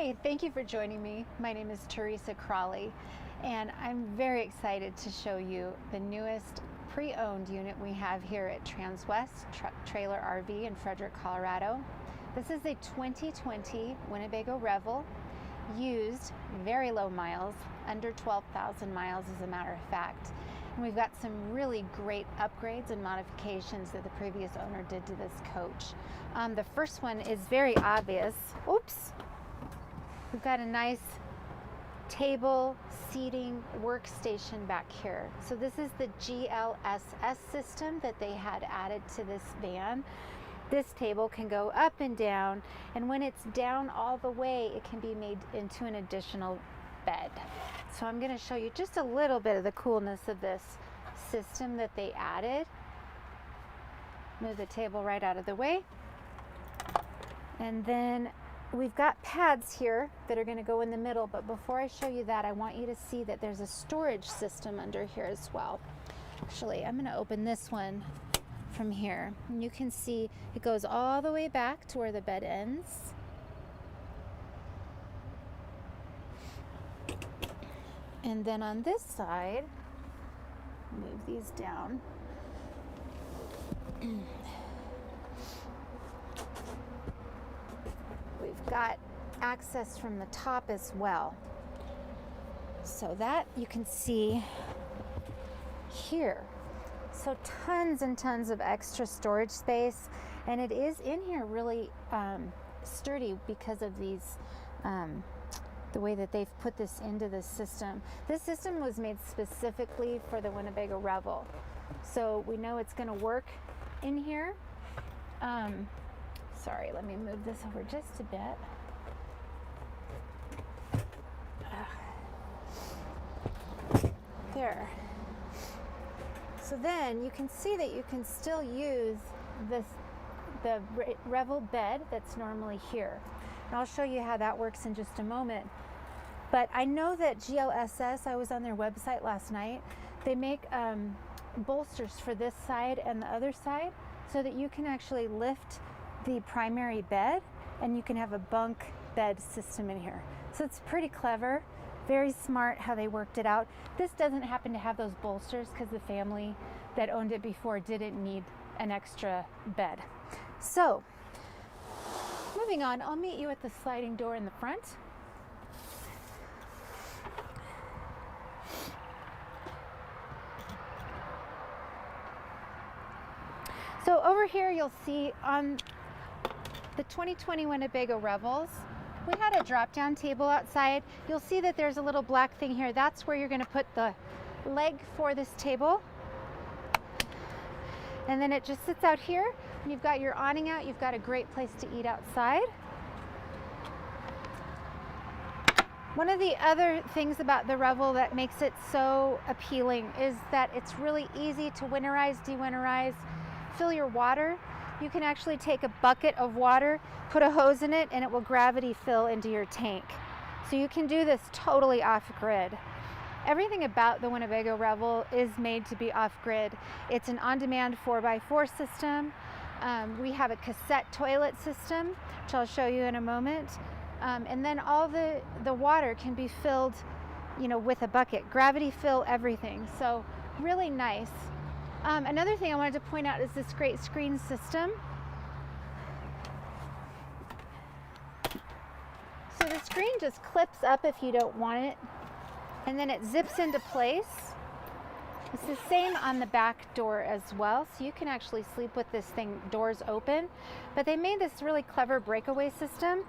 Hi, thank you for joining me. My name is Teresa Crawley, and I'm very excited to show you the newest pre-owned unit we have here at Transwest Trailer RV in Frederick, Colorado. This is a 2020 Winnebago Revel, used, very low miles, under 12,000 miles as a matter of fact. And we've got some really great upgrades and modifications that the previous owner did to this coach. The first one is very obvious. Oops! We've got a nice table, seating, workstation back here. So this is the GLSS system that they had added to this van. This table can go up and down, and when it's down all the way, it can be made into an additional bed. So I'm going to show you just a little bit of the coolness of this system that they added. Move the table right out of the way. And then we've got pads here that are going to go in the middle, but before I show you that, I want you to see that there's a storage system under here as well. Actually, I'm going to open this one from here, and you can see it goes all the way back to where the bed ends. And then on this side, move these down. We've got access from the top as well. So that you can see here. So tons and tons of extra storage space, and it is in here really sturdy because of these the way that they've put this into the system. This system was made specifically for the Winnebago Revel, so we know it's going to work in here. Sorry, let me move this over just a bit. There. So then you can see that you can still use the Revel bed that's normally here. And I'll show you how that works in just a moment. But I know that GLSS, I was on their website last night, they make bolsters for this side and the other side so that you can actually lift the primary bed and you can have a bunk bed system in here. So it's pretty clever, very smart how they worked it out. This doesn't happen to have those bolsters because the family that owned it before didn't need an extra bed. So moving on, I'll meet you at the sliding door in the front. So over here you'll see on the 2020 Winnebago Revels, we had a drop-down table outside. You'll see that there's a little black thing here. That's where you're going to put the leg for this table. And then it just sits out here. And you've got your awning out. You've got a great place to eat outside. One of the other things about the Revel that makes it so appealing is that it's really easy to winterize, de-winterize, fill your water. You can actually take a bucket of water, put a hose in it, and it will gravity fill into your tank. So you can do this totally off-grid. Everything about the Winnebago Revel is made to be off-grid. It's an on-demand 4x4 system. We have a cassette toilet system, which I'll show you in a moment. And then all the water can be filled, with a bucket. Gravity fill everything. So really nice. Another thing I wanted to point out is this great screen system. So the screen just clips up if you don't want it, and then it zips into place. It's the same on the back door as well, so you can actually sleep with this thing doors open. But they made this really clever breakaway system,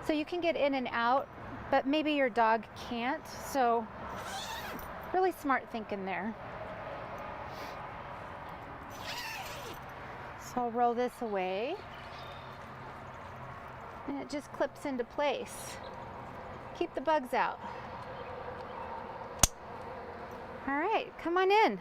so you can get in and out, but maybe your dog can't. So really smart thinking there. So I'll roll this away, and it just clips into place. Keep the bugs out. All right, come on in.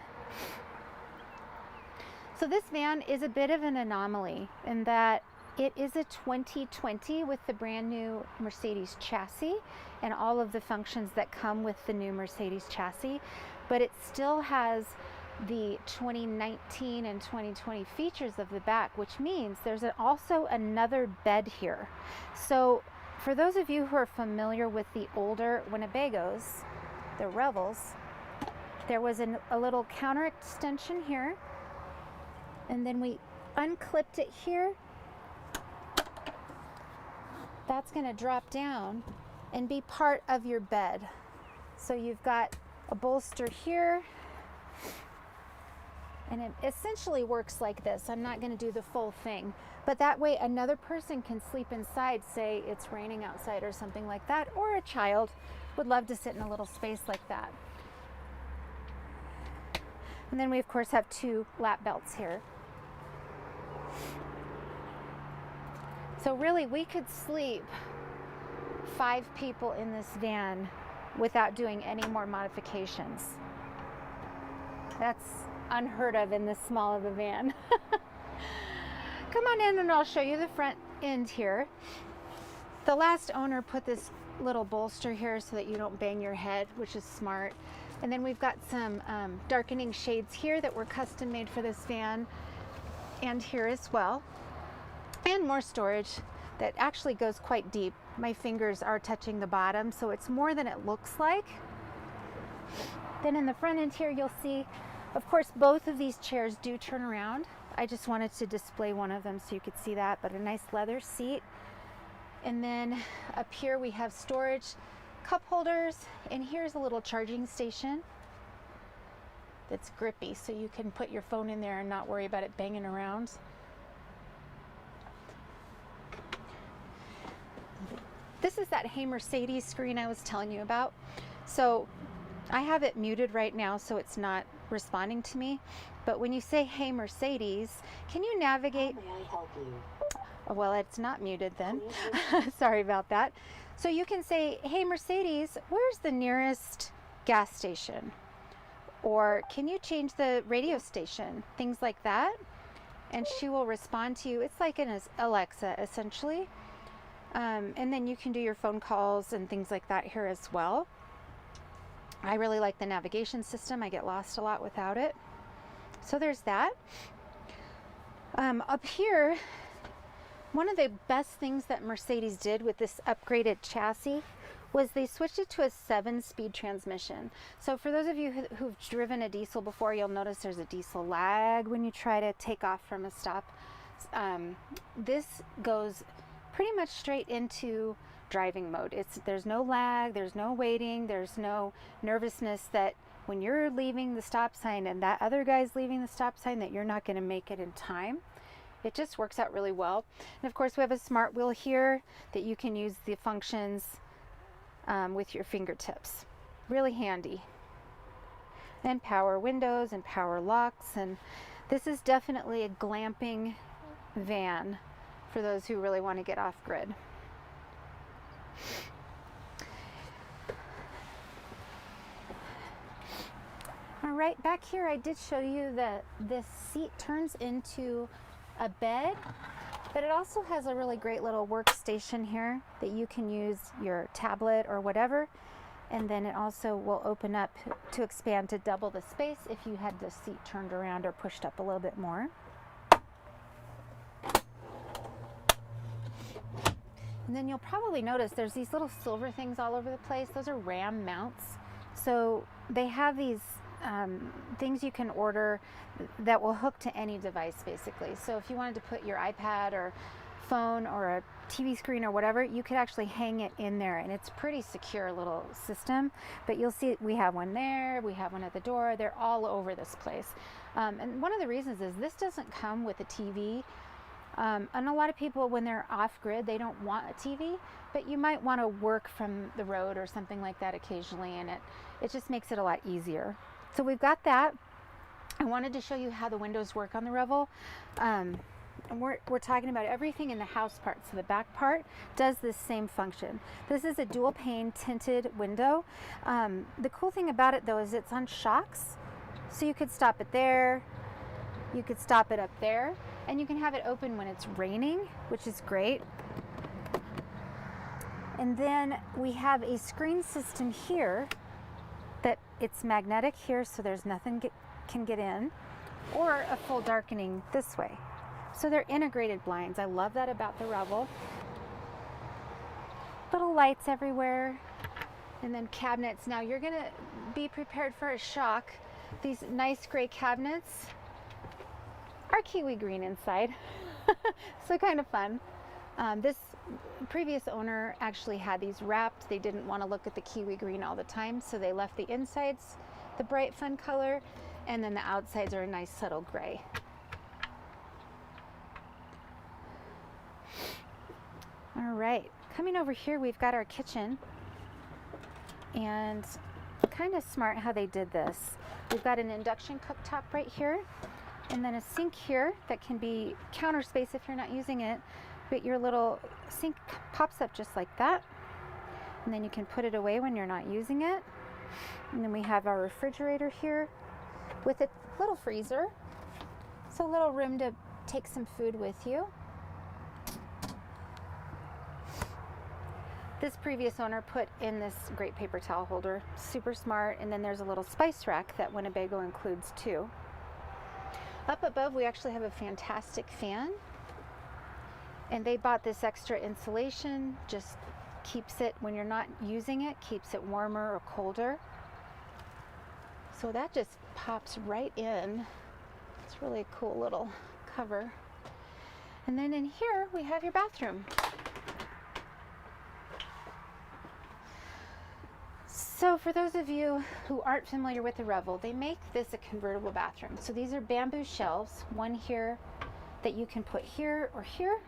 So this van is a bit of an anomaly in that it is a 2020 with the brand new Mercedes chassis and all of the functions that come with the new Mercedes chassis, but it still has the 2019 and 2020 features of the back, which means there's also another bed here. So for those of you who are familiar with the older Winnebagos, the Revels, there was a little counter extension here, and then we unclipped it here. That's going to drop down and be part of your bed. So you've got a bolster here, and it essentially works like this. I'm not going to do the full thing, but that way another person can sleep inside, say it's raining outside or something like that, or a child would love to sit in a little space like that. And then we of course have 2 lap belts here. So really we could sleep 5 people in this van without doing any more modifications. That's unheard of in this small of a van. Come on in and I'll show you the front end here. The last owner put this little bolster here so that you don't bang your head, which is smart. And then we've got some darkening shades here that were custom made for this van, and here as well. And more storage that actually goes quite deep. My fingers are touching the bottom, so it's more than it looks like. Then in the front end here, you'll see, of course, both of these chairs do turn around. I just wanted to display one of them so you could see that, but a nice leather seat. And then up here we have storage, cup holders, and here's a little charging station that's grippy, so you can put your phone in there and not worry about it banging around. This is that Hey Mercedes screen I was telling you about. So I have it muted right now so it's not responding to me. But when you say Hey Mercedes, can you navigate? How may I help you? Oh, well, it's not muted then. Sorry about that. So you can say, Hey Mercedes, where's the nearest gas station? Or can you change the radio station? Things like that. And she will respond to you. It's like an Alexa essentially. And then you can do your phone calls and things like that here as well. I really like the navigation system. I get lost a lot without it. So there's that. Up here, one of the best things that Mercedes did with this upgraded chassis was they switched it to a 7-speed transmission. So for those of you who've driven a diesel before, you'll notice there's a diesel lag when you try to take off from a stop. This goes pretty much straight into driving mode. There's no lag, there's no waiting, there's no nervousness that when you're leaving the stop sign and that other guy's leaving the stop sign that you're not going to make it in time. It just works out really well. And of course we have a smart wheel here that you can use the functions with your fingertips. Really handy. And power windows and power locks, and this is definitely a glamping van for those who really want to get off grid. All right, back here I did show you that this seat turns into a bed, but it also has a really great little workstation here that you can use your tablet or whatever, and then it also will open up to expand to double the space if you had the seat turned around or pushed up a little bit more. And then you'll probably notice there's these little silver things all over the place. Those are RAM mounts. So they have these things you can order that will hook to any device basically. So if you wanted to put your iPad or phone or a TV screen or whatever, you could actually hang it in there, and it's pretty secure little system. But you'll see we have one there, we have one at the door, they're all over this place. And one of the reasons is this doesn't come with a TV. And a lot of people, when they're off grid, they don't want a TV, but you might want to work from the road or something like that occasionally, and it just makes it a lot easier. So we've got that. I wanted to show you how the windows work on the Revel. And we're talking about everything in the house part. So the back part does this same function. This is a dual pane tinted window. The cool thing about it though is it's on shocks. So you could stop it there, you could stop it up there, and you can have it open when it's raining, which is great. And then we have a screen system here that it's magnetic here, so there's nothing can get in, or a full darkening this way. So they're integrated blinds. I love that about the Revel. little lights everywhere, and then cabinets. Now you're gonna be prepared for a shock. These nice gray cabinets are kiwi green inside. So kind of fun. This previous owner actually had these wrapped. They didn't want to look at the kiwi green all the time, so they left the insides the bright fun color, and then the outsides are a nice subtle gray. All right, coming over here, we've got our kitchen, and kind of smart how they did this. We've got an induction cooktop right here, and then a sink here that can be counter space if you're not using it, but your little sink pops up just like that, and then you can put it away when you're not using it. And then we have our refrigerator here with a little freezer, so a little room to take some food with you. This previous owner put in this great paper towel holder, super smart, and then there's a little spice rack that Winnebago includes too. Up above, we actually have a fantastic fan, and they bought this extra insulation, just keeps it, when you're not using it, keeps it warmer or colder. So that just pops right in. It's really a cool little cover. And then in here, we have your bathroom. So for those of you who aren't familiar with the Revel, they make this a convertible bathroom. So these are bamboo shelves, one here that you can put here or here,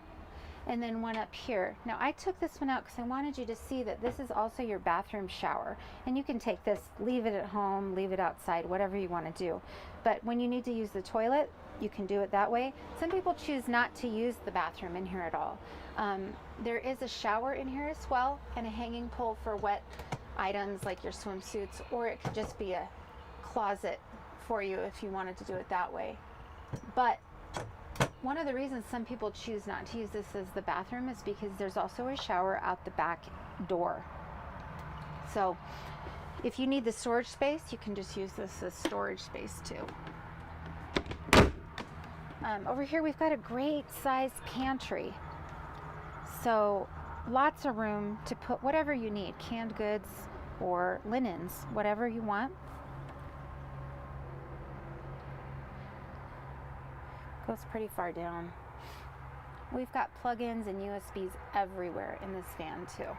and then one up here. Now I took this one out because I wanted you to see that this is also your bathroom shower. And you can take this, leave it at home, leave it outside, whatever you want to do. But when you need to use the toilet, you can do it that way. Some people choose not to use the bathroom in here at all. There is a shower in here as well, and a hanging pole for wet items like your swimsuits, or it could just be a closet for you if you wanted to do it that way. But one of the reasons some people choose not to use this as the bathroom is because there's also a shower out the back door. So if you need the storage space, you can just use this as storage space too. Over here we've got a great sized pantry. So lots of room to put whatever you need, canned goods or linens, whatever you want. Goes pretty far down. We've got plugins and USBs everywhere in this van too.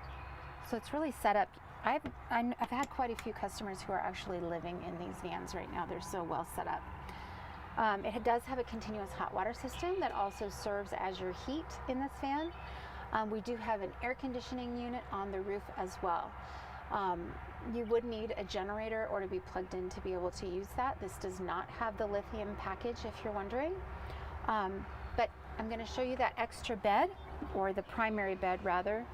So it's really set up. I've had quite a few customers who are actually living in these vans right now. They're so well set up. It does have a continuous hot water system that also serves as your heat in this van. We do have an air conditioning unit on the roof as well. You would need a generator or to be plugged in to be able to use that. This does not have the lithium package, if you're wondering. But I'm going to show you that extra bed, or the primary bed rather.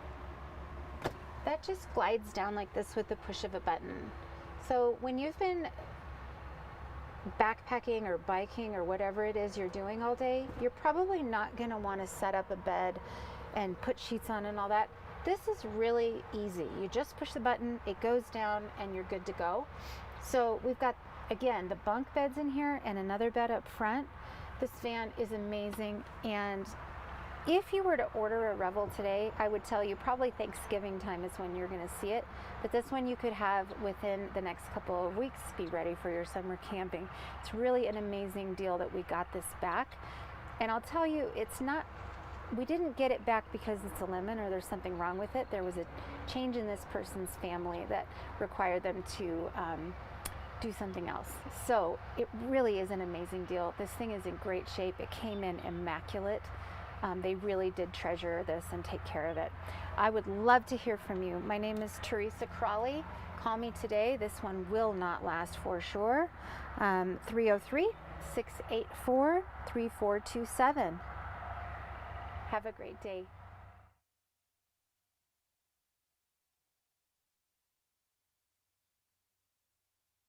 That just glides down like this with the push of a button. So when you've been backpacking or biking or whatever it is you're doing all day, you're probably not going to want to set up a bed and put sheets on and all that. This is really easy. You just push the button, it goes down, and you're good to go. So we've got, again, the bunk beds in here and another bed up front. This van is amazing, and if you were to order a Revel today, I would tell you probably Thanksgiving time is when you're going to see it. But this one you could have within the next couple of weeks, be ready for your summer camping. It's really an amazing deal that we got this back. And I'll tell you, it's not, we didn't get it back because it's a lemon or there's something wrong with it. There was a change in this person's family that required them to do something else. So it really is an amazing deal. This thing is in great shape. It came in immaculate. They really did treasure this and take care of it. I would love to hear from you. My name is Teresa Crawley. Call me today. This one will not last for sure. 303-684-3427. Have a great day.